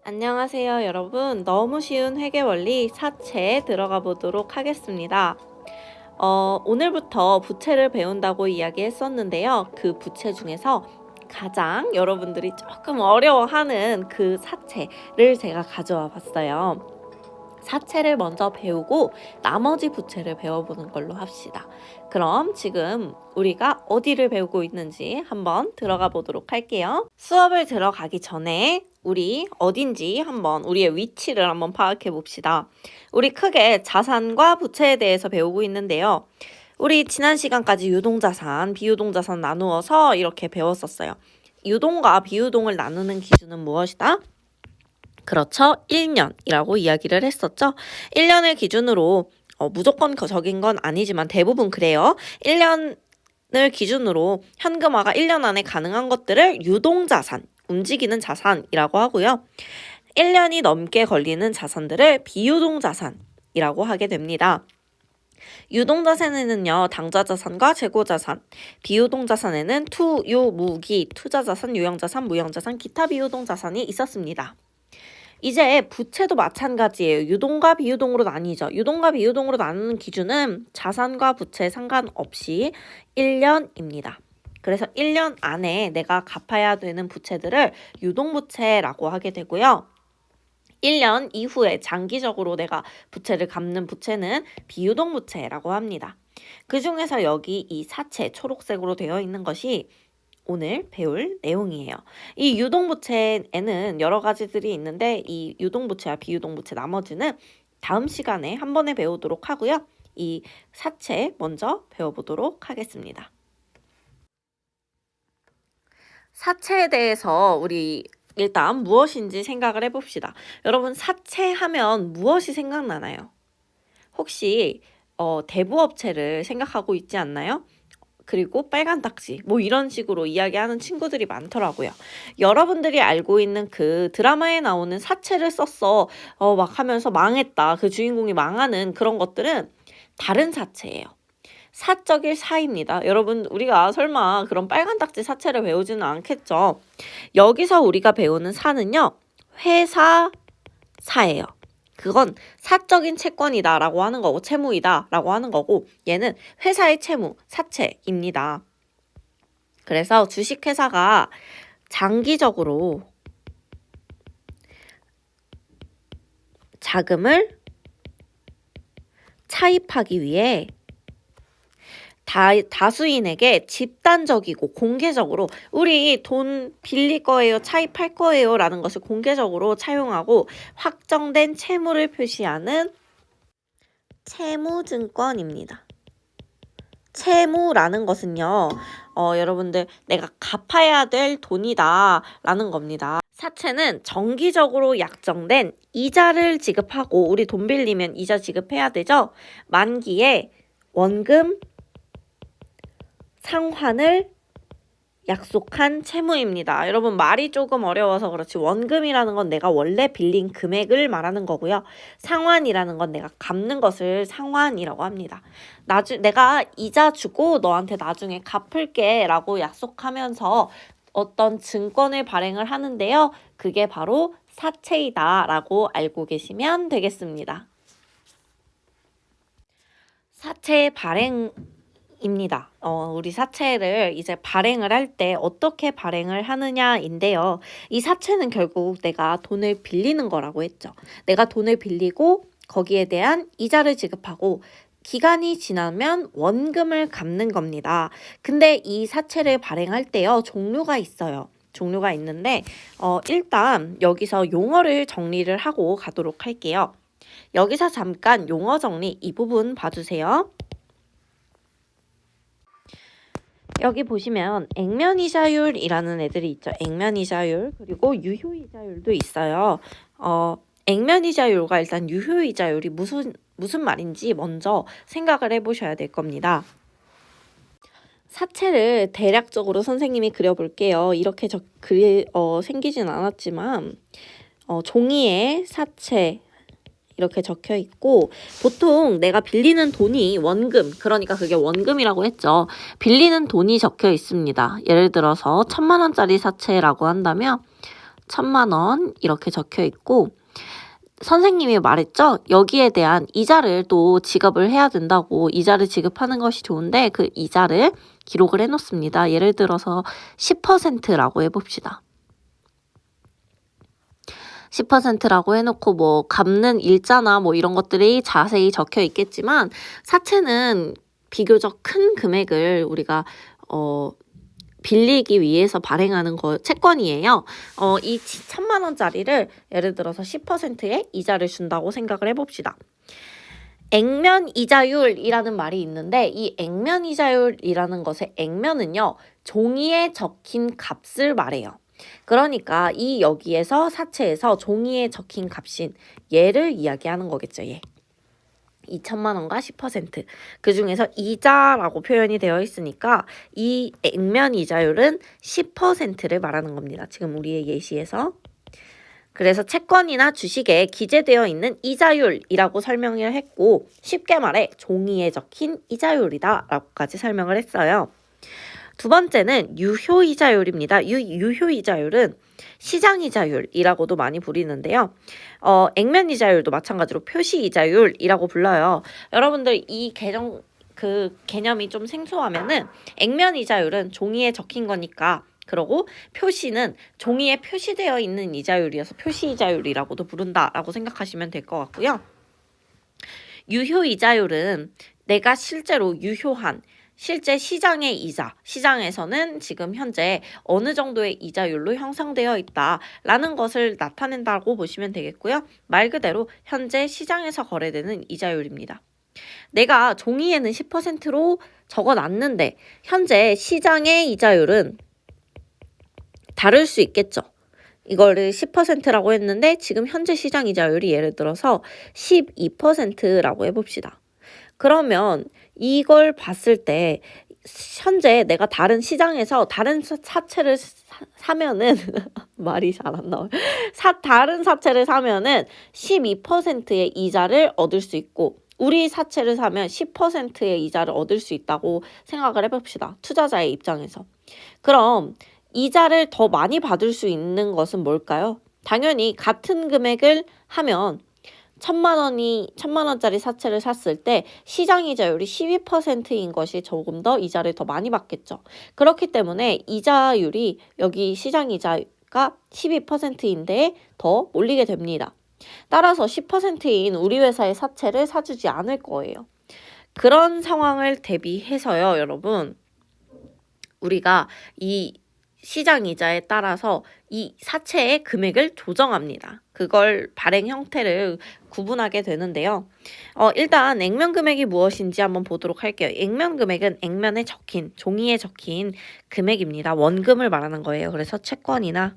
안녕하세요, 여러분. 너무 쉬운 회계 원리 사채에 들어가 보도록 하겠습니다. 오늘부터 부채를 배운다고 이야기했었는데요. 그 부채 중에서 가장 여러분들이 조금 어려워하는 그 사채를 제가 가져와 봤어요. 사채를 먼저 배우고 나머지 부채를 배워보는 걸로 합시다. 그럼 지금 우리가 어디를 배우고 있는지 한번 들어가 보도록 할게요. 수업을 들어가기 전에 우리 어딘지 한번 우리의 위치를 한번 파악해 봅시다. 우리 크게 자산과 부채에 대해서 배우고 있는데요. 우리 지난 시간까지 유동자산, 비유동자산 나누어서 이렇게 배웠었어요. 유동과 비유동을 나누는 기준은 무엇이다? 그렇죠. 1년이라고 이야기를 했었죠. 1년을 기준으로 무조건 적인 건 아니지만 대부분 그래요. 1년을 기준으로 현금화가 1년 안에 가능한 것들을 유동자산, 움직이는 자산이라고 하고요. 1년이 넘게 걸리는 자산들을 비유동자산이라고 하게 됩니다. 유동자산에는요, 당좌자산과 재고자산, 비유동자산에는 투, 유, 무기, 투자자산, 유형자산, 무형자산, 기타 비유동자산이 있었습니다. 이제 부채도 마찬가지예요. 유동과 비유동으로 나뉘죠. 유동과 비유동으로 나누는 기준은 자산과 부채 상관없이 1년입니다. 그래서 1년 안에 내가 갚아야 되는 부채들을 유동부채라고 하게 되고요. 1년 이후에 장기적으로 내가 부채를 갚는 부채는 비유동부채라고 합니다. 그 중에서 여기 이 사채 초록색으로 되어 있는 것이 오늘 배울 내용이에요. 이 유동부채에는 여러 가지들이 있는데 이 유동부채와 비유동부채 나머지는 다음 시간에 한 번에 배우도록 하고요. 이 사채 먼저 배워보도록 하겠습니다. 사채에 대해서 우리 일단 무엇인지 생각을 해봅시다. 여러분 사채하면 무엇이 생각나나요? 혹시 대부업체를 생각하고 있지 않나요? 그리고 빨간 딱지 뭐 이런 식으로 이야기하는 친구들이 많더라고요. 여러분들이 알고 있는 그 드라마에 나오는 사채를 썼어 막 하면서 망했다. 그 주인공이 망하는 그런 것들은 다른 사채예요. 사적일 사입니다. 여러분 우리가 설마 그런 빨간 딱지 사채를 배우지는 않겠죠. 여기서 우리가 배우는 사는요. 회사사예요. 그건 사적인 채권이다 라고 하는 거고 채무이다 라고 하는 거고 얘는 회사의 채무, 사채입니다. 그래서 주식회사가 장기적으로 자금을 차입하기 위해 다수인에게 집단적이고 공개적으로 우리 돈 빌릴 거예요, 차입할 거예요 라는 것을 공개적으로 차용하고 확정된 채무를 표시하는 채무증권입니다. 채무라는 것은요, 여러분들 내가 갚아야 될 돈이다 라는 겁니다. 사채는 정기적으로 약정된 이자를 지급하고 우리 돈 빌리면 이자 지급해야 되죠. 만기에 원금 상환을 약속한 채무입니다. 여러분 말이 조금 어려워서 그렇지 원금이라는 건 내가 원래 빌린 금액을 말하는 거고요. 상환이라는 건 내가 갚는 것을 상환이라고 합니다. 내가 이자 주고 너한테 나중에 갚을게 라고 약속하면서 어떤 증권을 발행을 하는데요. 그게 바로 사채이다 라고 알고 계시면 되겠습니다. 사채 발행입니다. 우리 사채를 이제 발행을 할 때 어떻게 발행을 하느냐인데요. 이 사채는 결국 내가 돈을 빌리는 거라고 했죠. 내가 돈을 빌리고 거기에 대한 이자를 지급하고 기간이 지나면 원금을 갚는 겁니다. 근데 이 사채를 발행할 때요. 종류가 있어요. 종류가 있는데 일단 여기서 용어를 정리를 하고 가도록 할게요. 여기서 잠깐 용어 정리 이 부분 봐주세요. 여기 보시면 액면이자율이라는 애들이 있죠. 액면이자율 그리고 유효이자율도 있어요. 액면이자율과 일단 유효이자율이 무슨 말인지 먼저 생각을 해보셔야 될 겁니다. 사채를 대략적으로 선생님이 그려볼게요. 이렇게 생기진 않았지만 종이에 사채 이렇게 적혀 있고 보통 내가 빌리는 돈이 원금, 그러니까 그게 원금이라고 했죠. 빌리는 돈이 적혀 있습니다. 예를 들어서 1,000만 원짜리 사채라고 한다면 1,000만 원 이렇게 적혀 있고 선생님이 말했죠. 여기에 대한 이자를 또 지급을 해야 된다고 이자를 지급하는 것이 좋은데 그 이자를 기록을 해놓습니다. 예를 들어서 10%라고 해봅시다. 10%라고 해놓고 뭐 갚는 일자나 뭐 이런 것들이 자세히 적혀 있겠지만 사채는 비교적 큰 금액을 우리가 빌리기 위해서 발행하는 채권이에요. 이 1,000만 원짜리를 예를 들어서 10%의 이자를 준다고 생각을 해봅시다. 액면 이자율이라는 말이 있는데 이 액면 이자율이라는 것의 액면은요. 종이에 적힌 값을 말해요. 그러니까 이 여기에서 사채에서 종이에 적힌 값인 얘를 이야기하는 거겠죠. 얘. 2,000만 원과 10%. 그 중에서 이자라고 표현이 되어 있으니까 이 액면 이자율은 10%를 말하는 겁니다. 지금 우리의 예시에서. 그래서 채권이나 주식에 기재되어 있는 이자율이라고 설명을 했고 쉽게 말해 종이에 적힌 이자율이다 라고까지 설명을 했어요. 두 번째는 유효이자율입니다. 유효이자율은 시장이자율이라고도 많이 부르는데요. 액면이자율도 마찬가지로 표시이자율이라고 불러요. 여러분들 이 개념이 좀 생소하면은 액면이자율은 종이에 적힌 거니까 그러고 표시는 종이에 표시되어 있는 이자율이어서 표시이자율이라고도 부른다라고 생각하시면 될 것 같고요. 유효이자율은 내가 실제로 유효한 실제 시장의 이자, 시장에서는 지금 현재 어느 정도의 이자율로 형성되어 있다라는 것을 나타낸다고 보시면 되겠고요. 말 그대로 현재 시장에서 거래되는 이자율입니다. 내가 종이에는 10%로 적어놨는데 현재 시장의 이자율은 다를 수 있겠죠. 이거를 10%라고 했는데 지금 현재 시장 이자율이 예를 들어서 12%라고 해봅시다. 그러면 이걸 봤을 때 현재 내가 다른 시장에서 다른 사채를 사면은 말이 잘 안 나와요. 다른 사채를 사면은 12%의 이자를 얻을 수 있고 우리 사채를 사면 10%의 이자를 얻을 수 있다고 생각을 해봅시다. 투자자의 입장에서. 그럼 이자를 더 많이 받을 수 있는 것은 뭘까요? 당연히 같은 금액을 하면 1,000만 원짜리 사채를 샀을 때 시장 이자율이 12%인 것이 조금 더 이자를 더 많이 받겠죠. 그렇기 때문에 이자율이 여기 시장 이자가 12%인데 더 올리게 됩니다. 따라서 10%인 우리 회사의 사채를 사주지 않을 거예요. 그런 상황을 대비해서요, 여러분. 우리가 이 시장 이자에 따라서 이 사채의 금액을 조정합니다. 그걸 발행 형태를 구분하게 되는데요. 일단 액면 금액이 무엇인지 한번 보도록 할게요. 액면 금액은 액면에 적힌, 종이에 적힌 금액입니다. 원금을 말하는 거예요. 그래서 채권이나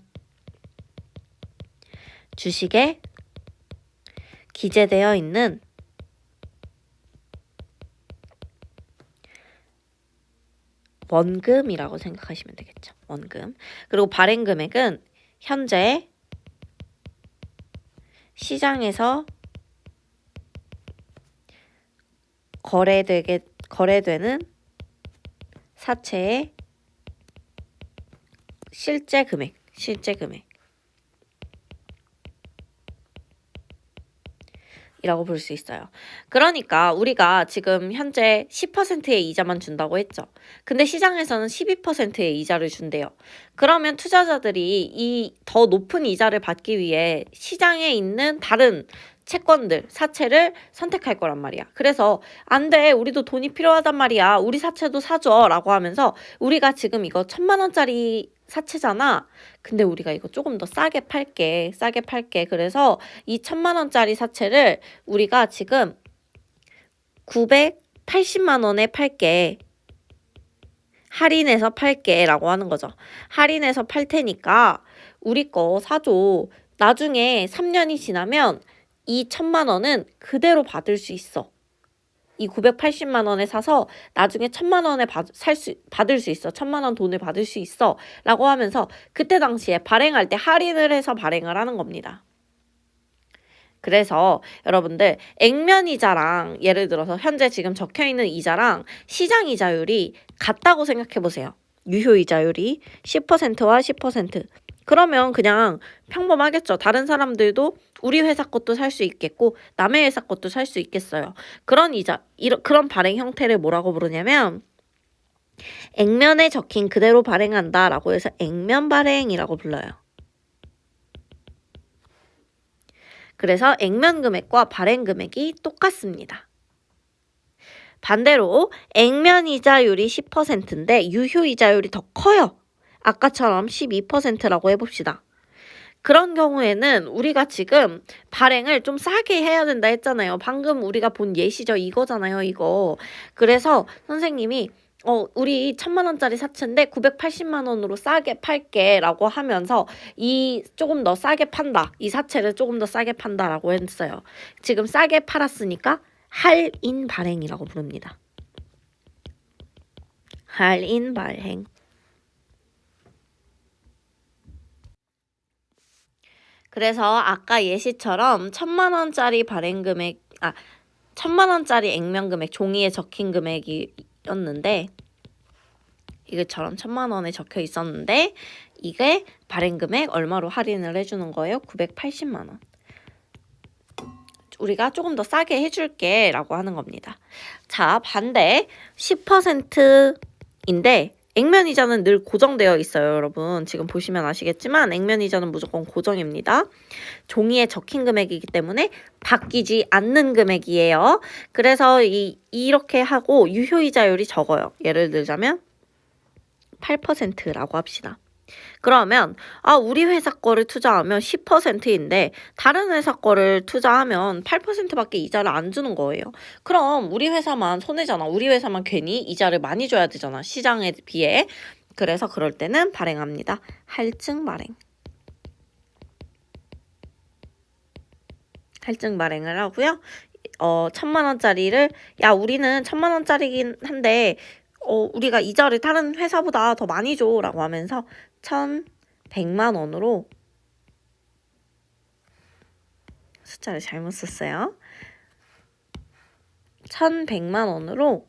주식에 기재되어 있는 원금이라고 생각하시면 되겠죠. 원금. 그리고 발행 금액은 현재 시장에서 거래되는 사채의 실제 금액. 이라고 볼 수 있어요. 그러니까 우리가 지금 현재 10%의 이자만 준다고 했죠. 근데 시장에서는 12%의 이자를 준대요. 그러면 투자자들이 이 더 높은 이자를 받기 위해 시장에 있는 다른 채권들, 사채를 선택할 거란 말이야. 그래서 안 돼, 우리도 돈이 필요하단 말이야. 우리 사채도 사줘 라고 하면서 우리가 지금 이거 1,000만 원짜리 사채잖아. 근데 우리가 이거 조금 더 싸게 팔게. 그래서 이 1,000만 원짜리 사채를 우리가 지금 980만 원에 팔게. 할인해서 팔게 라고 하는 거죠. 할인해서 팔 테니까 우리 거 사줘. 나중에 3년이 지나면 이 1,000만 원은 그대로 받을 수 있어. 이 980만 원에 사서 나중에 1,000만 원에 받을 수 있어. 1,000만 원 돈을 받을 수 있어. 라고 하면서 그때 당시에 발행할 때 할인을 해서 발행을 하는 겁니다. 그래서 여러분들 액면 이자랑 예를 들어서 현재 지금 적혀있는 이자랑 시장 이자율이 같다고 생각해 보세요. 유효 이자율이 10%와 10%. 그러면 그냥 평범하겠죠. 다른 사람들도 우리 회사 것도 살 수 있겠고 남의 회사 것도 살 수 있겠어요. 그런 발행 형태를 뭐라고 부르냐면 액면에 적힌 그대로 발행한다라고 해서 액면 발행이라고 불러요. 그래서 액면 금액과 발행 금액이 똑같습니다. 반대로 액면 이자율이 10%인데 유효 이자율이 더 커요. 아까처럼 12%라고 해봅시다. 그런 경우에는 우리가 지금 발행을 좀 싸게 해야 된다 했잖아요. 방금 우리가 본 예시죠. 이거잖아요. 이거. 그래서 선생님이 우리 1,000만 원짜리 사채인데 980만 원으로 싸게 팔게 라고 하면서 조금 더 싸게 판다. 이 사채를 조금 더 싸게 판다 라고 했어요. 지금 싸게 팔았으니까 할인 발행이라고 부릅니다. 할인 발행. 그래서 아까 예시처럼 1,000만 원짜리 발행 금액, 1,000만 원짜리 액면 금액, 종이에 적힌 금액이었는데, 이것처럼 1,000만 원에 적혀 있었는데, 이게 발행 금액 얼마로 할인을 해주는 거예요? 980만 원. 우리가 조금 더 싸게 해줄게 라고 하는 겁니다. 자, 반대 10%인데 액면 이자는 늘 고정되어 있어요, 여러분. 지금 보시면 아시겠지만 액면 이자는 무조건 고정입니다. 종이에 적힌 금액이기 때문에 바뀌지 않는 금액이에요. 그래서 이렇게 하고 유효 이자율이 적어요. 예를 들자면 8%라고 합시다. 그러면 우리 회사 거를 투자하면 10%인데 다른 회사 거를 투자하면 8%밖에 이자를 안 주는 거예요. 그럼 우리 회사만 손해잖아. 우리 회사만 괜히 이자를 많이 줘야 되잖아. 시장에 비해. 그래서 그럴 때는 발행합니다. 할증 발행. 할증 발행을 하고요. 1,000만 원짜리를 우리는 1,000만 원짜리긴 한데 우리가 이자를 다른 회사보다 더 많이 줘 라고 하면서 1,100만 원으로 숫자를 잘못 썼어요. 1,100만 원으로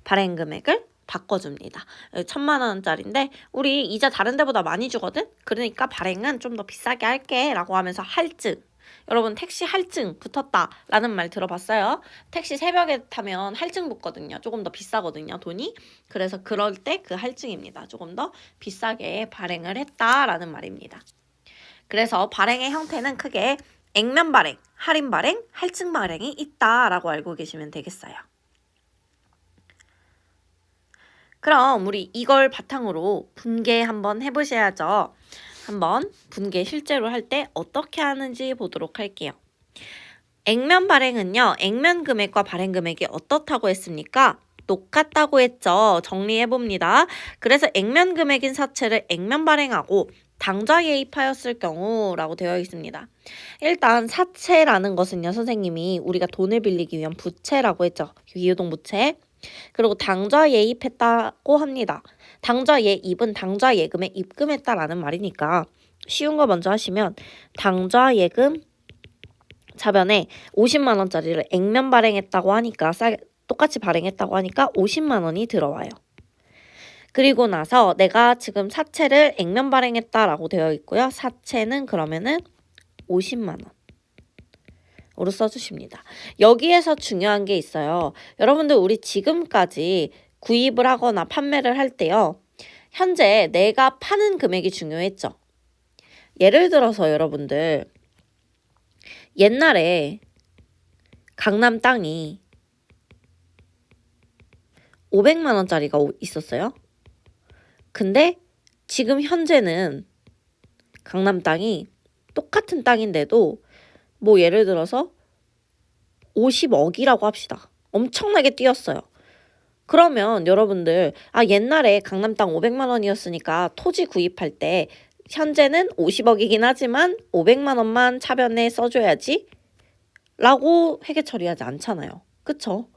발행 금액을 바꿔줍니다. 1,000만 원짜리인데 우리 이자 다른 데보다 많이 주거든? 그러니까 발행은 좀 더 비싸게 할게 라고 하면서 할증. 여러분 택시 할증 붙었다 라는 말 들어봤어요? 택시 새벽에 타면 할증 붙거든요. 조금 더 비싸거든요, 돈이. 그래서 그럴 때 그 할증입니다. 조금 더 비싸게 발행을 했다라는 말입니다. 그래서 발행의 형태는 크게 액면 발행, 할인 발행, 할증 발행이 있다라고 알고 계시면 되겠어요. 그럼 우리 이걸 바탕으로 분계 한번 해보셔야죠. 한번 분계 실제로 할 때 어떻게 하는지 보도록 할게요. 액면 발행은요. 액면 금액과 발행 금액이 어떻다고 했습니까? 똑같다고 했죠. 정리해봅니다. 그래서 액면 금액인 사채를 액면 발행하고 당좌 예입하였을 경우라고 되어 있습니다. 일단 사채라는 것은요. 선생님이 우리가 돈을 빌리기 위한 부채라고 했죠. 유효동 부채. 그리고 당좌 예입했다고 합니다. 당좌 예입은 당좌 예금에 입금했다라는 말이니까 쉬운 거 먼저 하시면 당좌 예금 자변에 50만 원짜리를 액면 발행했다고 하니까 똑같이 발행했다고 하니까 50만 원이 들어와요. 그리고 나서 내가 지금 사채를 액면 발행했다라고 되어 있고요. 사채는 그러면은 50만 원. 으로 써주십니다. 여기에서 중요한 게 있어요. 여러분들 우리 지금까지 구입을 하거나 판매를 할 때요. 현재 내가 파는 금액이 중요했죠. 예를 들어서 여러분들 옛날에 강남 땅이 500만 원짜리가 있었어요. 근데 지금 현재는 강남 땅이 똑같은 땅인데도 뭐 예를 들어서 50억이라고 합시다. 엄청나게 뛰었어요. 그러면 여러분들 옛날에 강남 땅 500만 원이었으니까 토지 구입할 때 현재는 50억이긴 하지만 500만 원만 차변에 써줘야지 라고 회계 처리하지 않잖아요. 그쵸?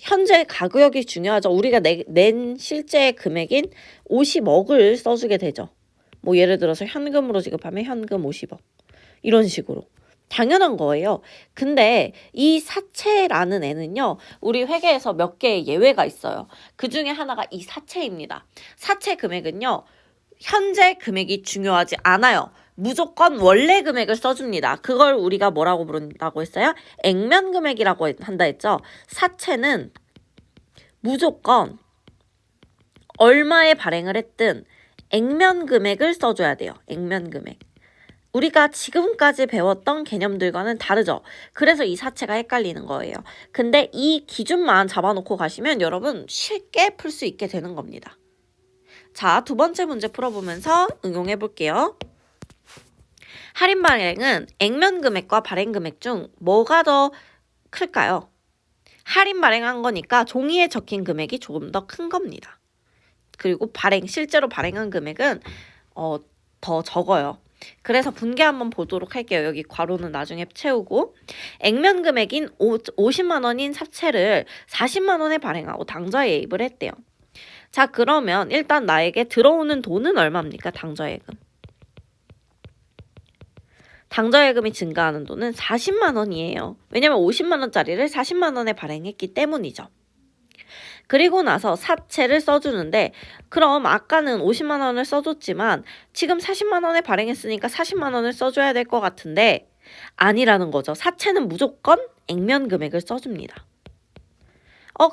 현재 가격이 중요하죠. 우리가 낸 실제 금액인 50억을 써주게 되죠. 뭐 예를 들어서 현금으로 지급하면 현금 50억. 이런 식으로. 당연한 거예요. 근데 이 사채라는 애는요. 우리 회계에서 몇 개의 예외가 있어요. 그 중에 하나가 이 사채입니다. 사채 금액은요. 현재 금액이 중요하지 않아요. 무조건 원래 금액을 써줍니다. 그걸 우리가 뭐라고 부른다고 했어요? 액면 금액이라고 한다 했죠. 사채는 무조건 얼마에 발행을 했든 액면 금액을 써줘야 돼요. 액면 금액. 우리가 지금까지 배웠던 개념들과는 다르죠. 그래서 이 사채가 헷갈리는 거예요. 근데 이 기준만 잡아놓고 가시면 여러분 쉽게 풀 수 있게 되는 겁니다. 자, 두 번째 문제 풀어보면서 응용해 볼게요. 할인 발행은 액면 금액과 발행 금액 중 뭐가 더 클까요? 할인 발행한 거니까 종이에 적힌 금액이 조금 더 큰 겁니다. 그리고 실제로 발행한 금액은 더 적어요. 그래서 분계 한번 보도록 할게요. 여기 괄호는 나중에 채우고 액면 금액인 50만 원인 사채를 40만 원에 발행하고 당좌에 예입을 했대요. 자, 그러면 일단 나에게 들어오는 돈은 얼마입니까? 당좌예금. 당좌예금이 증가하는 돈은 40만 원이에요. 왜냐면 50만 원짜리를 40만 원에 발행했기 때문이죠. 그리고 나서 사채를 써주는데 그럼 아까는 50만 원을 써줬지만 지금 40만 원에 발행했으니까 40만 원을 써줘야 될 것 같은데 아니라는 거죠. 사채는 무조건 액면 금액을 써줍니다.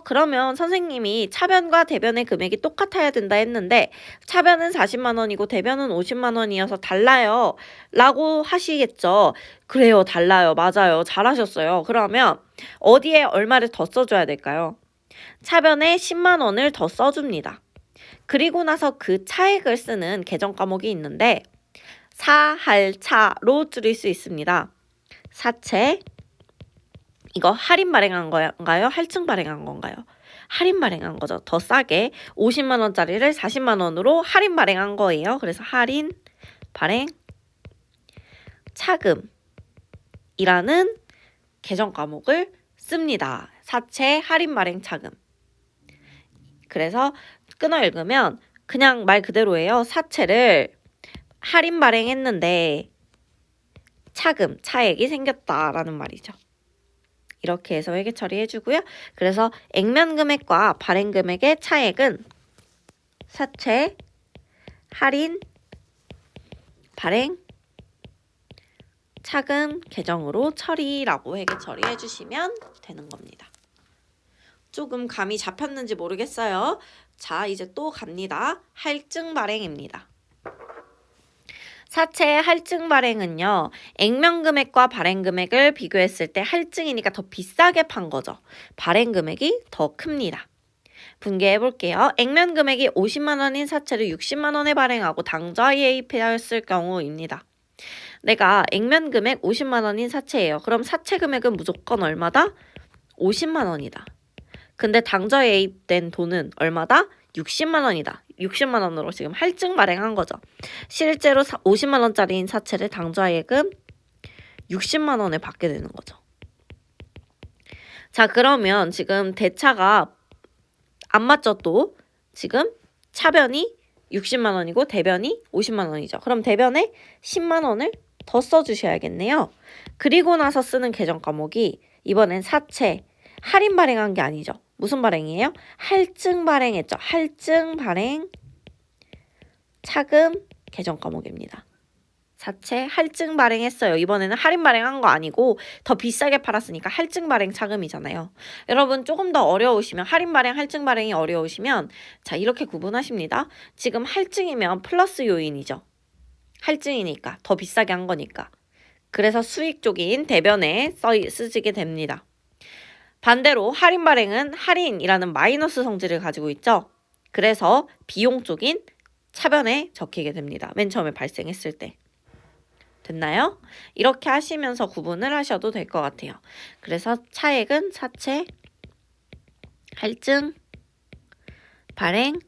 그러면 선생님이 차변과 대변의 금액이 똑같아야 된다 했는데 차변은 40만 원이고 대변은 50만 원이어서 달라요 라고 하시겠죠. 그래요, 달라요. 맞아요. 잘하셨어요. 그러면 어디에 얼마를 더 써줘야 될까요? 차변에 10만 원을 더 써줍니다. 그리고 나서 그 차액을 쓰는 계정 과목이 있는데 사할차로 줄일 수 있습니다. 사채, 이거 할인 발행한 건가요? 할증 발행한 건가요? 할인 발행한 거죠. 더 싸게 50만 원짜리를 40만 원으로 할인 발행한 거예요. 그래서 할인 발행 차금이라는 계정 과목을 씁니다. 사채 할인 발행 차금. 그래서 끊어 읽으면 그냥 말 그대로예요. 사채를 할인 발행했는데 차금, 차액이 생겼다라는 말이죠. 이렇게 해서 회계 처리해주고요. 그래서 액면 금액과 발행 금액의 차액은 사채, 할인, 발행, 차금 계정으로 처리라고 회계 처리해주시면 되는 겁니다. 조금 감이 잡혔는지 모르겠어요. 자, 이제 또 갑니다. 할증 발행입니다. 사채의 할증 발행은요. 액면 금액과 발행 금액을 비교했을 때 할증이니까 더 비싸게 판 거죠. 발행 금액이 더 큽니다. 분개해 볼게요. 액면 금액이 50만 원인 사채를 60만 원에 발행하고 당좌 예입했을 경우입니다. 내가 액면 금액 50만 원인 사채예요. 그럼 사채 금액은 무조건 얼마다? 50만 원이다. 근데 당좌 예입된 돈은 얼마다? 60만 원이다. 60만 원으로 지금 할증 발행한 거죠. 실제로 50만 원짜리인 사채를 당좌 예금 60만 원에 받게 되는 거죠. 자, 그러면 지금 대차가 안 맞죠? 또 지금 차변이 60만 원이고 대변이 50만 원이죠. 그럼 대변에 10만 원을 더 써주셔야겠네요. 그리고 나서 쓰는 계정 과목이 이번엔 사채 할인 발행한 게 아니죠. 무슨 발행이에요? 할증 발행했죠. 할증 발행 차금 계정 과목입니다. 사채 할증 발행했어요. 이번에는 할인 발행한 거 아니고 더 비싸게 팔았으니까 할증 발행 차금이잖아요. 여러분 조금 더 어려우시면 할인 발행, 할증 발행이 어려우시면 자, 이렇게 구분하십니다. 지금 할증이면 플러스 요인이죠. 할증이니까 더 비싸게 한 거니까. 그래서 수익 쪽인 대변에 쓰지게 됩니다. 반대로 할인 발행은 할인이라는 마이너스 성질을 가지고 있죠. 그래서 비용 쪽인 차변에 적히게 됩니다. 맨 처음에 발생했을 때. 됐나요? 이렇게 하시면서 구분을 하셔도 될 것 같아요. 그래서 차액은 사채, 할증, 발행,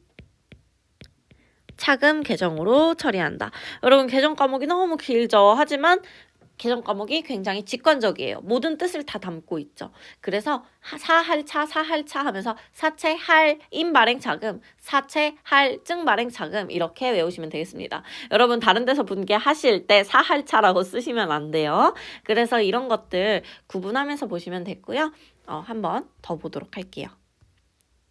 차금 계정으로 처리한다. 여러분 계정 과목이 너무 길죠. 하지만 계정 과목이 굉장히 직관적이에요. 모든 뜻을 다 담고 있죠. 그래서 사할차 하면서 사채 할인 발행 차금, 사채 할증 발행 차금 이렇게 외우시면 되겠습니다. 여러분 다른 데서 분개하실 때 사할차라고 쓰시면 안 돼요. 그래서 이런 것들 구분하면서 보시면 됐고요. 한번 더 보도록 할게요.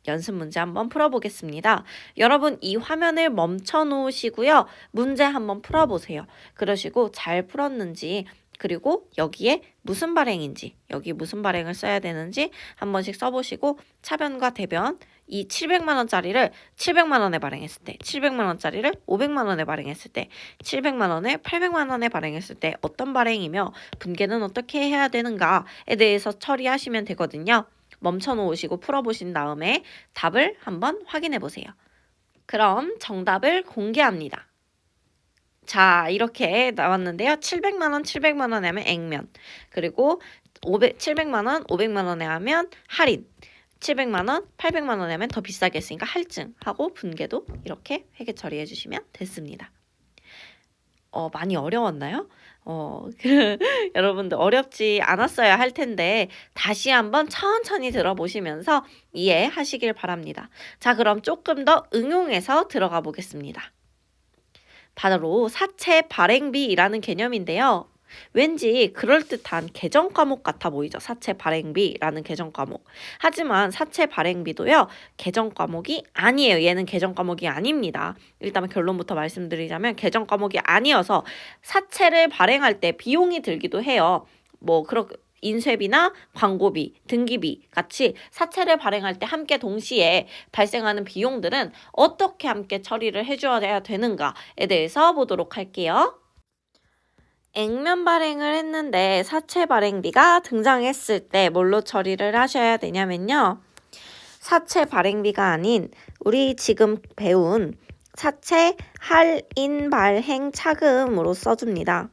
연습 문제 한번 풀어보겠습니다. 여러분 이 화면을 멈춰 놓으시고요. 문제 한번 풀어보세요. 그러시고 잘 풀었는지 그리고 여기에 무슨 발행인지 여기 무슨 발행을 써야 되는지 한 번씩 써보시고 차변과 대변 이 700만 원짜리를 700만 원에 발행했을 때 700만 원짜리를 500만 원에 발행했을 때 700만 원을 800만 원에 발행했을 때 어떤 발행이며 분계는 어떻게 해야 되는가에 대해서 처리하시면 되거든요. 멈춰 놓으시고 풀어보신 다음에 답을 한번 확인해 보세요. 그럼 정답을 공개합니다. 자, 이렇게 나왔는데요. 700만 원, 700만 원에 하면 액면. 그리고 700만 원, 500만 원에 하면 할인. 700만 원, 800만 원에 하면 더 비싸게 했으니까 할증하고 분계도 이렇게 회계 처리해 주시면 됐습니다. 많이 어려웠나요? 여러분들 어렵지 않았어야 할 텐데 다시 한번 천천히 들어보시면서 이해하시길 바랍니다. 자, 그럼 조금 더 응용해서 들어가 보겠습니다. 바로 사채 발행비라는 개념인데요. 왠지 그럴듯한 개정 과목 같아 보이죠. 사채 발행비라는 개정 과목. 하지만 사채 발행비도요. 개정 과목이 아니에요. 얘는 개정 과목이 아닙니다. 일단 결론부터 말씀드리자면 개정 과목이 아니어서 사채를 발행할 때 비용이 들기도 해요. 인쇄비나 광고비, 등기비 같이 사채를 발행할 때 함께 동시에 발생하는 비용들은 어떻게 함께 처리를 해줘야 되는가에 대해서 보도록 할게요. 액면 발행을 했는데 사채 발행비가 등장했을 때 뭘로 처리를 하셔야 되냐면요. 사채 발행비가 아닌 우리 지금 배운 사채 할인 발행 차금으로 써줍니다.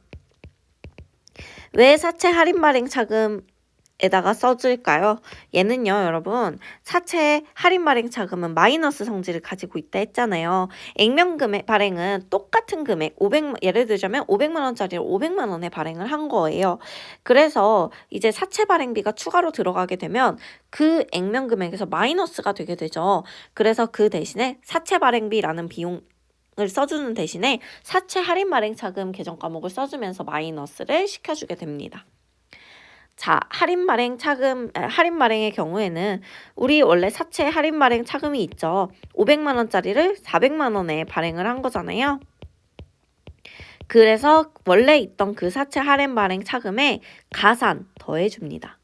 왜 사채 할인 발행 차금에다가 써줄까요? 얘는요, 여러분, 사채 할인 발행 차금은 마이너스 성질을 가지고 있다 했잖아요. 액면 금액 발행은 똑같은 금액, 예를 들자면 500만 원짜리를 500만 원에 발행을 한 거예요. 그래서 이제 사채 발행비가 추가로 들어가게 되면 그 액면 금액에서 마이너스가 되게 되죠. 그래서 그 대신에 사채 발행비라는 비용 을 써주는 대신에 사채 할인 발행 차금 개정 과목을 써주면서 마이너스를 시켜주게 됩니다. 자, 할인 발행의 경우에는 우리 원래 사채 할인 발행 차금이 있죠. 500만 원짜리를 400만 원에 발행을 한 거잖아요. 그래서 원래 있던 그 사채 할인 발행 차금에 가산 더해줍니다.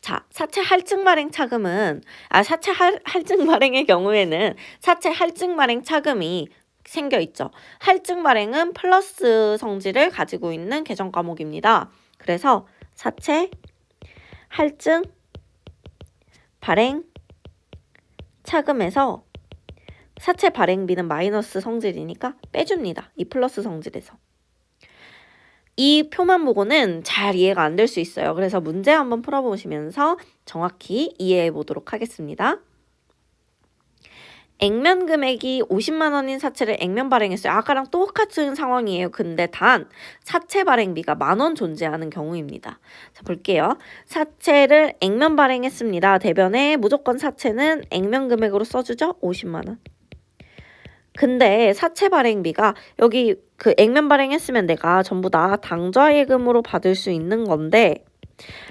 자, 사채 할증 발행 차금은 사채 할증 발행의 경우에는 사채 할증 발행 차금이 생겨 있죠. 할증 발행은 플러스 성질을 가지고 있는 개정 과목입니다. 그래서 사채 할증 발행 차금에서 사채 발행비는 마이너스 성질이니까 빼줍니다. 이 플러스 성질에서. 이 표만 보고는 잘 이해가 안 될 수 있어요. 그래서 문제 한번 풀어보시면서 정확히 이해해 보도록 하겠습니다. 액면 금액이 50만 원인 사채를 액면 발행했어요. 아까랑 똑같은 상황이에요. 근데 단 사채 발행비가 10,000원 존재하는 경우입니다. 자, 볼게요. 사채를 액면 발행했습니다. 대변에 무조건 사채는 액면 금액으로 써주죠. 50만 원. 근데 사채 발행비가 여기 그 액면 발행했으면 내가 전부 다 당좌예금으로 받을 수 있는 건데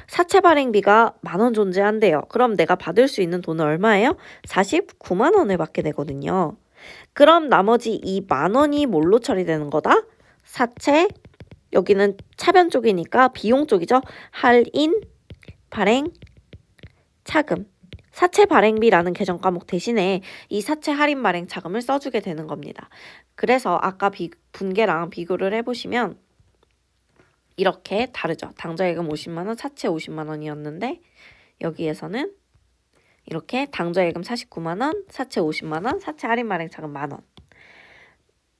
사채 발행비가 10,000원 존재한대요. 그럼 내가 받을 수 있는 돈은 얼마예요? 49만 원을 받게 되거든요. 그럼 나머지 이 10,000원이 뭘로 처리되는 거다? 사채, 여기는 차변 쪽이니까 비용 쪽이죠. 할인, 발행, 차금. 사채 발행비라는 개정 과목 대신에 이 사채 할인 발행 차금을 써주게 되는 겁니다. 그래서 아까 분계랑 비교를 해보시면 이렇게 다르죠. 당좌예금 50만 원, 사채 50만 원이었는데 여기에서는 이렇게 당좌예금 49만 원, 사채 50만 원, 사채 할인 발행 차금 10,000원.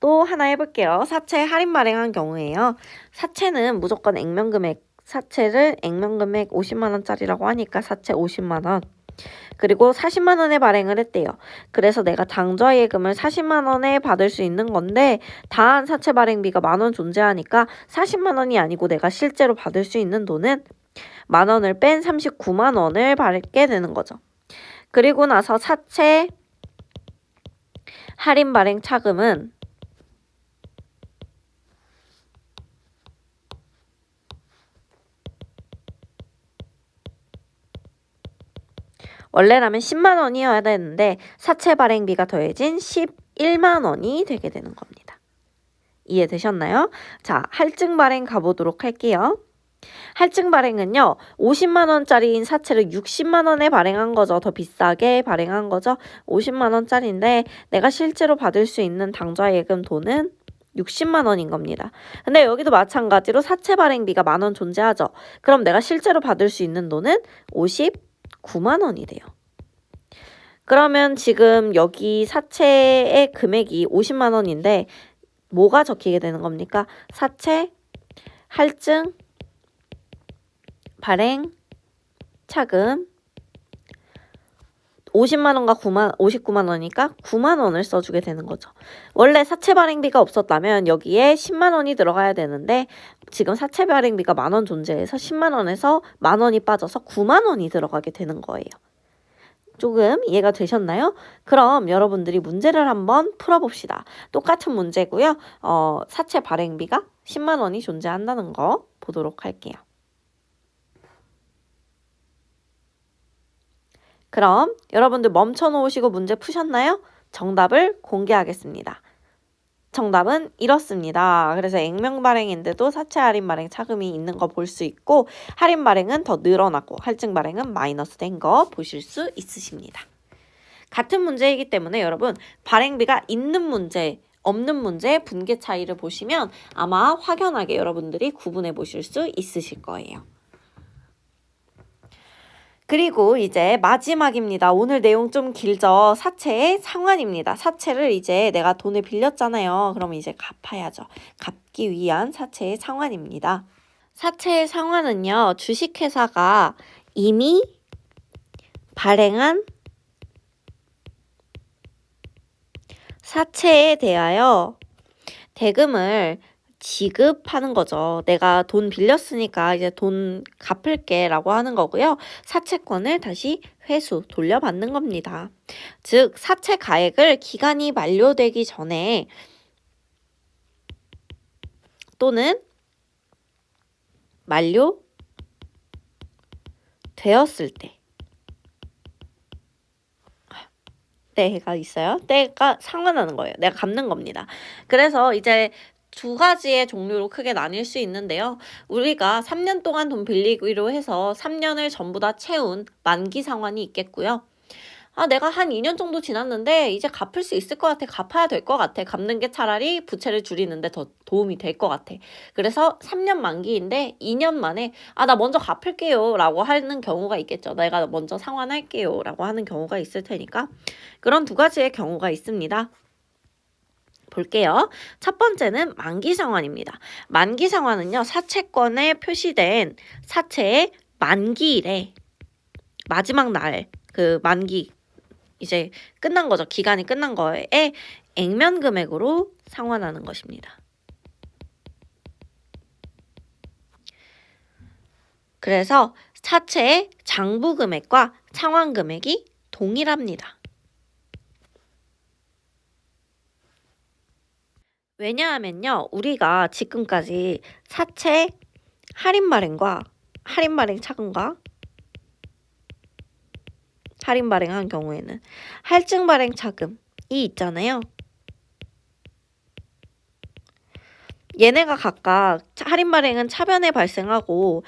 또 하나 해볼게요. 사채 할인 발행한 경우에요. 사채는 무조건 액면 금액, 사채를 액면 금액 50만 원짜리라고 하니까 사채 50만 원. 그리고 40만 원에 발행을 했대요. 그래서 내가 당좌예금을 40만 원에 받을 수 있는 건데 단 사채 발행비가 10,000원 존재하니까 40만 원이 아니고 내가 실제로 받을 수 있는 돈은 10,000원을 뺀 39만 원을 받게 되는 거죠. 그리고 나서 사채 할인 발행 차금은 원래라면 10만 원이어야 되는데 사채 발행비가 더해진 11만 원이 되게 되는 겁니다. 이해되셨나요? 자, 할증 발행 가보도록 할게요. 할증 발행은요, 50만 원짜리인 사채를 60만 원에 발행한 거죠. 더 비싸게 발행한 거죠. 50만 원짜리인데 내가 실제로 받을 수 있는 당좌 예금 돈은 60만 원인 겁니다. 근데 여기도 마찬가지로 사채 발행비가 10,000원 존재하죠. 그럼 내가 실제로 받을 수 있는 돈은 59만 원이 돼요. 그러면 지금 여기 사채의 금액이 50만 원인데 뭐가 적히게 되는 겁니까? 사채, 할증, 발행, 차금 50만 원과 59만 원이니까 9만 원을 써주게 되는 거죠. 원래 사채 발행비가 없었다면 여기에 10만 원이 들어가야 되는데 지금 사채 발행비가 10,000원 존재해서 10만 원에서 10,000원이 빠져서 9만 원이 들어가게 되는 거예요. 조금 이해가 되셨나요? 그럼 여러분들이 문제를 한번 풀어봅시다. 똑같은 문제고요. 사채 발행비가 10만 원이 존재한다는 거 보도록 할게요. 그럼 여러분들 멈춰 놓으시고 문제 푸셨나요? 정답을 공개하겠습니다. 정답은 이렇습니다. 그래서 액면 발행인데도 사채 할인 발행 차금이 있는 거 볼 수 있고 할인 발행은 더 늘어났고 할증 발행은 마이너스 된 거 보실 수 있으십니다. 같은 문제이기 때문에 여러분 발행비가 있는 문제 없는 문제 분계 차이를 보시면 아마 확연하게 여러분들이 구분해 보실 수 있으실 거예요. 그리고 이제 마지막입니다. 오늘 내용 좀 길죠. 사채의 상환입니다. 사채를 이제 내가 돈을 빌렸잖아요. 그럼 이제 갚아야죠. 갚기 위한 사채의 상환입니다. 사채의 상환은요. 주식회사가 이미 발행한 사채에 대하여 대금을 지급하는 거죠. 내가 돈 빌렸으니까 이제 돈 갚을게 라고 하는 거고요. 사채권을 다시 회수, 돌려받는 겁니다. 즉, 사채 가액을 기간이 만료되기 전에 또는 만료되었을 때 때가 있어요. 때가 상환하는 거예요. 내가 갚는 겁니다. 그래서 이제 두 가지의 종류로 크게 나뉠 수 있는데요. 우리가 3년 동안 돈 빌리기로 해서 3년을 전부 다 채운 만기 상환이 있겠고요. 내가 한 2년 정도 지났는데 이제 갚을 수 있을 것 같아. 갚아야 될 것 같아. 갚는 게 차라리 부채를 줄이는데 더 도움이 될 것 같아. 그래서 3년 만기인데 2년 만에 나 먼저 갚을게요 라고 하는 경우가 있겠죠. 내가 먼저 상환할게요 라고 하는 경우가 있을 테니까 그런 두 가지의 경우가 있습니다. 볼게요. 첫 번째는 만기 상환입니다. 만기 상환은요. 사채권에 표시된 사채의 만기일에 마지막 날 그 만기 이제 끝난 거죠. 기간이 끝난 거에 액면 금액으로 상환하는 것입니다. 그래서 사채의 장부 금액과 상환 금액이 동일합니다. 왜냐하면요. 우리가 지금까지 사채 할인 발행과 할인 발행 차금과 할인 발행한 경우에는 할증 발행 차금이 있잖아요. 얘네가 각각 할인 발행은 차변에 발생하고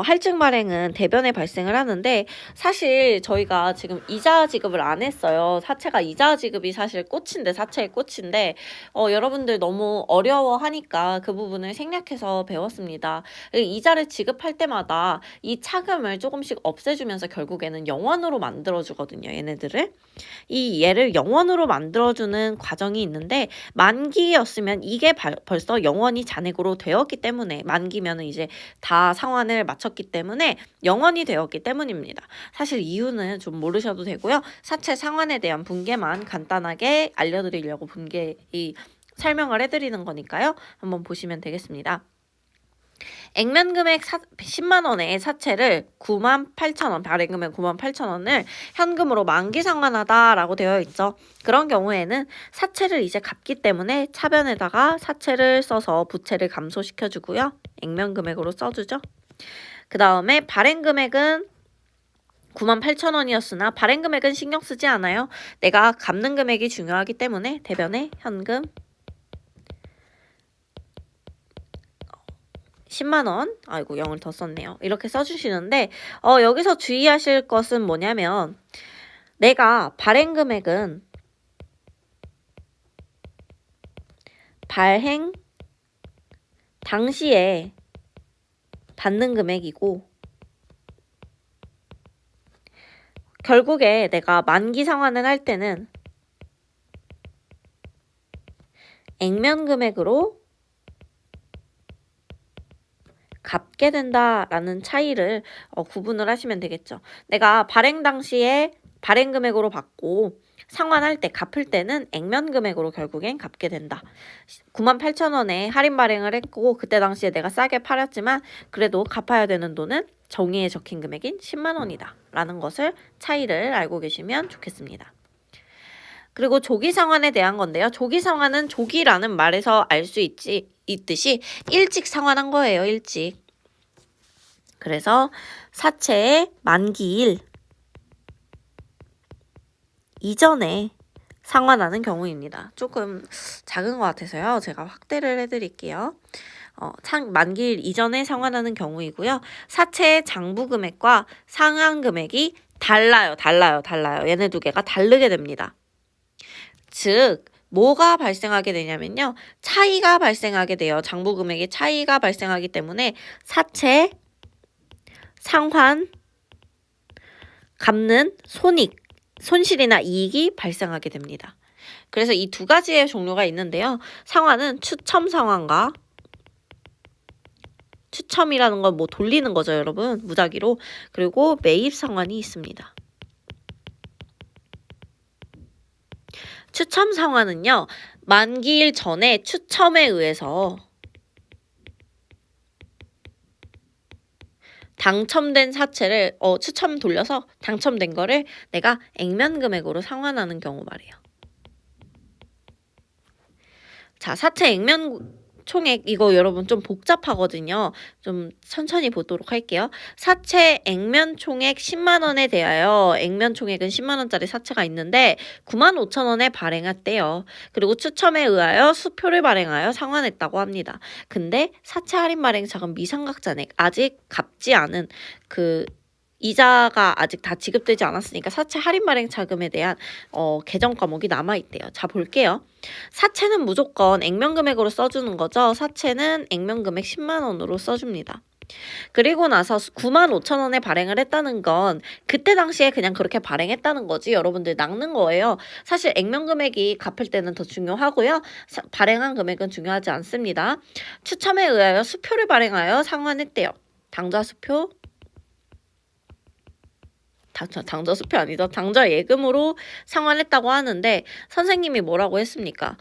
할증 발행은 대변에 발생을 하는데 사실 저희가 지금 이자 지급을 안 했어요. 사채가 이자 지급이 사실 꽃인데 사채의 꽃인데 여러분들 너무 어려워하니까 그 부분을 생략해서 배웠습니다. 이자를 지급할 때마다 이 차금을 조금씩 없애주면서 결국에는 영원으로 만들어주거든요. 얘네들을. 이 얘를 영원으로 만들어주는 과정이 있는데 만기였으면 이게 벌써 영원히 잔액으로 되었기 때문에 만기면은 이제 다 상환을 마쳤기 때문에 영원이 되었기 때문입니다. 사실 이유는 좀 모르셔도 되고요. 사채 상환에 대한 분계만 간단하게 알려드리려고 설명을 해드리는 거니까요. 한번 보시면 되겠습니다. 액면 금액 10만 원의 사채를 98,000원, 발행금액 98,000원을 현금으로 만기 상환하다라고 되어 있죠. 그런 경우에는 사채를 이제 갚기 때문에 차변에다가 사채를 써서 부채를 감소시켜주고요. 액면 금액으로 써주죠. 그 다음에 발행 금액은 98,000원이었으나 발행 금액은 신경 쓰지 않아요. 내가 갚는 금액이 중요하기 때문에 대변에 현금 10만원, 아이고 0을 더 썼네요. 이렇게 써주시는데 여기서 주의하실 것은 뭐냐면 내가 발행 금액은 발행 당시에 받는 금액이고 결국에 내가 만기 상환을 할 때는 액면 금액으로 갚게 된다라는 차이를 구분을 하시면 되겠죠. 내가 발행 당시에 발행 금액으로 받고 상환할 때 갚을 때는 액면 금액으로 결국엔 갚게 된다. 98,000원에 할인 발행을 했고 그때 당시에 내가 싸게 팔았지만 그래도 갚아야 되는 돈은 정의에 적힌 금액인 10만원이다 라는 것을 차이를 알고 계시면 좋겠습니다. 그리고 조기 상환에 대한 건데요. 조기 상환은 조기라는 말에서 알 수 있듯이 일찍 상환한 거예요. 일찍. 그래서 사채의 만기일 이전에 상환하는 경우입니다. 조금 작은 것 같아서요. 제가 확대를 해드릴게요. 만기일 이전에 상환하는 경우이고요. 사채의 장부 금액과 상환 금액이 달라요. 얘네 두 개가 다르게 됩니다. 즉 뭐가 발생하게 되냐면요. 차이가 발생하게 돼요. 장부 금액의 차이가 발생하기 때문에 사채, 상환, 갚는 손실이나 이익이 발생하게 됩니다. 그래서 이 두 가지의 종류가 있는데요. 상환은 추첨 상환과 추첨이라는 건 뭐 돌리는 거죠, 여러분. 무작위로. 그리고 매입 상환이 있습니다. 추첨 상환은요. 만기일 전에 추첨에 의해서 당첨된 사채를 추첨 돌려서 당첨된 거를 내가 액면 금액으로 상환하는 경우 말이에요. 자, 사채 액면 총액 이거 여러분 좀 복잡하거든요. 좀 천천히 보도록 할게요. 사채 액면 총액 10만원에 대하여 액면 총액은 10만원짜리 사채가 있는데 95,000원에 발행했대요. 그리고 추첨에 의하여 수표를 발행하여 상환했다고 합니다. 근데 사채 할인 발행 자금 미상각잔액 아직 갚지 않은 이자가 아직 다 지급되지 않았으니까 사채 할인 발행 자금에 대한 개정 과목이 남아있대요. 자, 볼게요. 사채는 무조건 액면 금액으로 써주는 거죠. 사채는 액면 금액 10만원으로 써줍니다. 그리고 나서 95,000원에 발행을 했다는 건 그때 당시에 그냥 그렇게 발행했다는 거지 여러분들 낚는 거예요. 사실 액면 금액이 갚을 때는 더 중요하고요. 발행한 금액은 중요하지 않습니다. 추첨에 의하여 수표를 발행하여 상환했대요. 당좌 수표 당좌 수표 아니죠. 당좌 예금으로 상환했다고 하는데 선생님이 뭐라고 했습니까?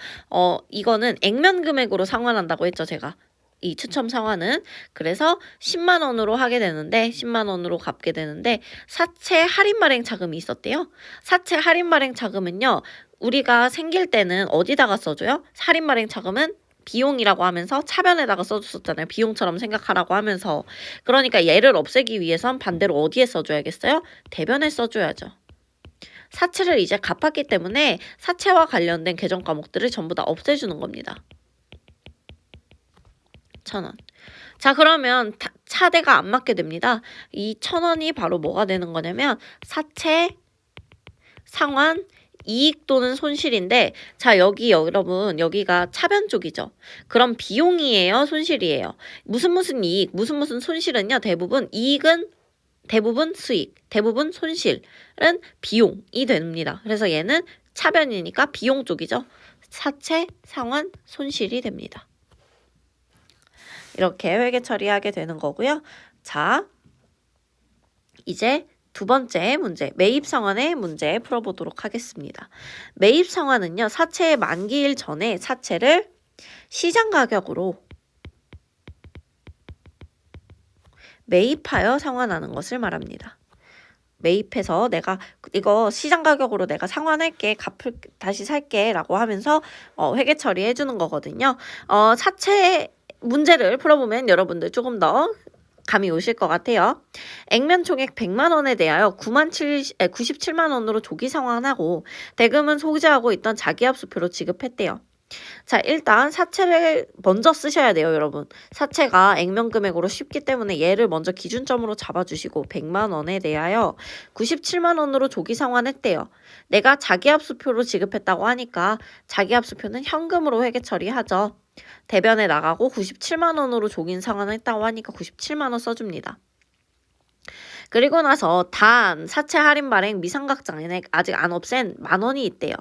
이거는 액면 금액으로 상환한다고 했죠, 제가. 이 추첨 상환은. 그래서 10만원으로 하게 되는데 10만원으로 갚게 되는데 사채 할인 발행 자금이 있었대요. 사채 할인 발행 자금은요. 우리가 생길 때는 어디다가 써줘요? 할인 발행 자금은 비용이라고 하면서 차변에다가 써줬었잖아요. 비용처럼 생각하라고 하면서. 그러니까 얘를 없애기 위해선 반대로 어디에 써줘야겠어요? 대변에 써줘야죠. 사채를 이제 갚았기 때문에 사채와 관련된 개정 과목들을 전부 다 없애주는 겁니다. 1,000원. 자, 그러면 차대가 안 맞게 됩니다. 이 1,000원이 바로 뭐가 되는 거냐면 사채, 상환, 이익 또는 손실인데 자 여러분 여기가 차변 쪽이죠. 그럼 비용이에요? 손실이에요? 무슨 이익, 무슨 손실은요. 대부분 이익은 대부분 수익, 대부분 손실은 비용이 됩니다. 그래서 얘는 차변이니까 비용 쪽이죠. 사채, 상환, 손실이 됩니다. 이렇게 회계 처리하게 되는 거고요. 자, 이제 두 번째 문제, 매입 상환의 문제 풀어보도록 하겠습니다. 매입 상환은요, 사채의 만기일 전에 사채를 시장 가격으로 매입하여 상환하는 것을 말합니다. 매입해서 내가 이거 시장 가격으로 내가 상환할게, 다시 살게 라고 하면서 회계 처리해 주는 거거든요. 사채 문제를 풀어보면 여러분들 조금 더 감이 오실 것 같아요. 액면 총액 100만 원에 대하여 97만 원으로 조기 상환하고 대금은 소지하고 있던 자기압수표로 지급했대요. 자, 일단 사채를 먼저 쓰셔야 돼요, 여러분. 사채가 액면 금액으로 쉽기 때문에 얘를 먼저 기준점으로 잡아주시고 100만 원에 대하여 97만 원으로 조기 상환했대요. 내가 자기압수표로 지급했다고 하니까 자기압수표는 현금으로 회계 처리하죠. 대변에 나가고 97만 원으로 조기 상환했다고 하니까 97만 원 써줍니다. 그리고 나서 단 사채 할인 발행 미상각 장액 아직 안 없앤 10,000원이 있대요.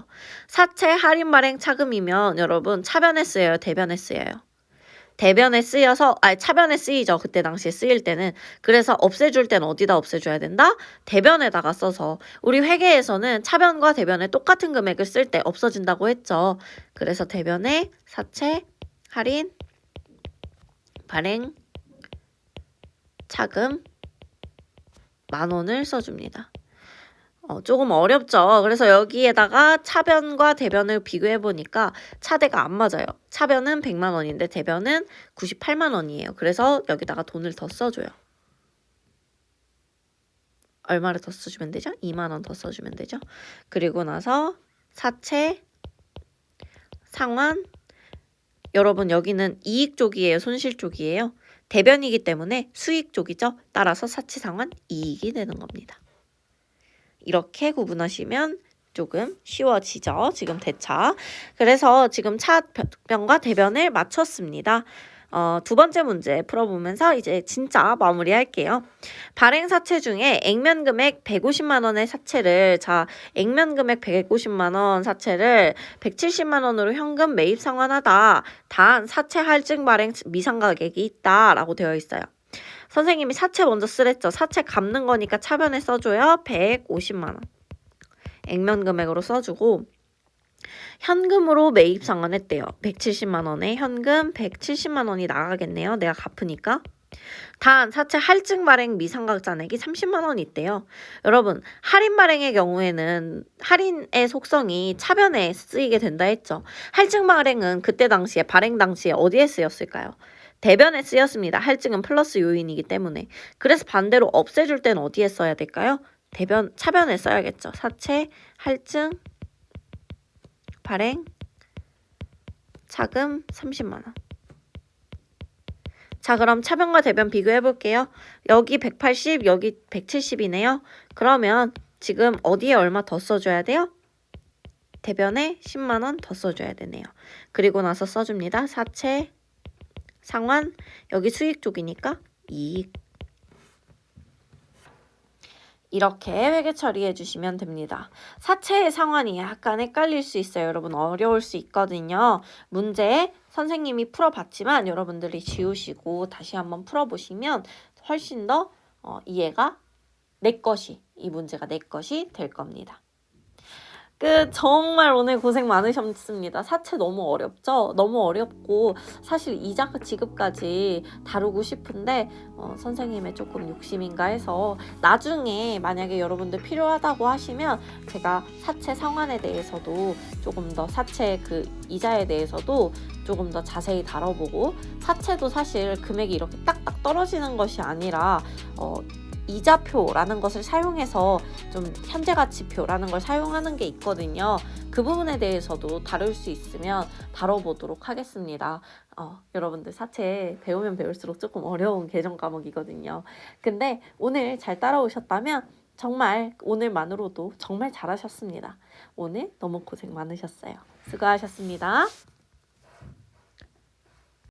사채 할인 발행 차금이면 여러분 차변에 쓰여요, 대변에 쓰여요? 대변에 쓰여서 차변에 쓰이죠. 그때 당시에 쓰일 때는. 그래서 없애줄 때는 어디다 없애줘야 된다? 대변에다가 써서. 우리 회계에서는 차변과 대변에 똑같은 금액을 쓸 때 없어진다고 했죠. 그래서 대변에 사채 할인 발행 차금 10,000원을 써줍니다. 조금 어렵죠. 그래서 여기에다가 차변과 대변을 비교해보니까 차대가 안 맞아요. 차변은 100만 원인데 대변은 98만 원이에요. 그래서 여기다가 돈을 더 써줘요. 얼마를 더 써주면 되죠? 2만 원 더 써주면 되죠. 그리고 나서 사채 상환, 여러분 여기는 이익 쪽이에요, 손실 쪽이에요? 대변이기 때문에 수익 쪽이죠. 따라서 사채 상환 이익이 되는 겁니다. 이렇게 구분하시면 조금 쉬워지죠. 지금 대차. 그래서 지금 차변과 대변을 맞췄습니다. 두 번째 문제 풀어보면서 이제 진짜 마무리할게요. 발행 사채 중에 액면 금액 150만 원의 사채를, 액면 금액 150만 원 사채를 170만 원으로 현금 매입 상환하다. 단 사채 할증 발행 미상가액이 있다라고 되어 있어요. 선생님이 사채 먼저 쓰랬죠. 사채 갚는 거니까 차변에 써줘요. 150만 원. 액면 금액으로 써주고 현금으로 매입 상환했대요. 170만 원에 현금 170만 원이 나가겠네요. 내가 갚으니까. 단 사채 할증 발행 미상각 잔액이 30만 원이 있대요. 여러분 할인 발행의 경우에는 할인의 속성이 차변에 쓰이게 된다 했죠. 할증 발행은 그때 당시에 발행 당시에 어디에 쓰였을까요? 대변에 쓰였습니다. 할증은 플러스 요인이기 때문에. 그래서 반대로 없애줄 때는 어디에 써야 될까요? 차변에 써야겠죠. 사채, 할증, 발행, 차금 30만 원. 자, 그럼 차변과 대변 비교해 볼게요. 여기 180, 여기 170이네요. 그러면 지금 어디에 얼마 더 써줘야 돼요? 대변에 10만 원 더 써줘야 되네요. 그리고 나서 써줍니다. 사채, 상환, 여기 수익 쪽이니까 이익. 이렇게 회계 처리해 주시면 됩니다. 사채의 상환이 약간 헷갈릴 수 있어요. 여러분 어려울 수 있거든요. 문제 선생님이 풀어봤지만 여러분들이 지우시고 다시 한번 풀어보시면 훨씬 더 이해가 이 문제가 내 것이 될 겁니다. 정말 오늘 고생 많으셨습니다. 사채 너무 어렵죠? 너무 어렵고 사실 이자 지급까지 다루고 싶은데 선생님의 조금 욕심인가 해서 나중에 만약에 여러분들 필요하다고 하시면 제가 사채 상환에 대해서도 조금 더 사채 이자에 대해서도 조금 더 자세히 다뤄보고 사채도 사실 금액이 이렇게 딱딱 떨어지는 것이 아니라 이자표라는 것을 사용해서 좀 현재가치표라는 걸 사용하는 게 있거든요. 그 부분에 대해서도 다룰 수 있으면 다뤄보도록 하겠습니다. 여러분들 사채 배우면 배울수록 조금 어려운 계정 과목이거든요. 근데 오늘 잘 따라오셨다면 정말 오늘만으로도 정말 잘하셨습니다. 오늘 너무 고생 많으셨어요. 수고하셨습니다.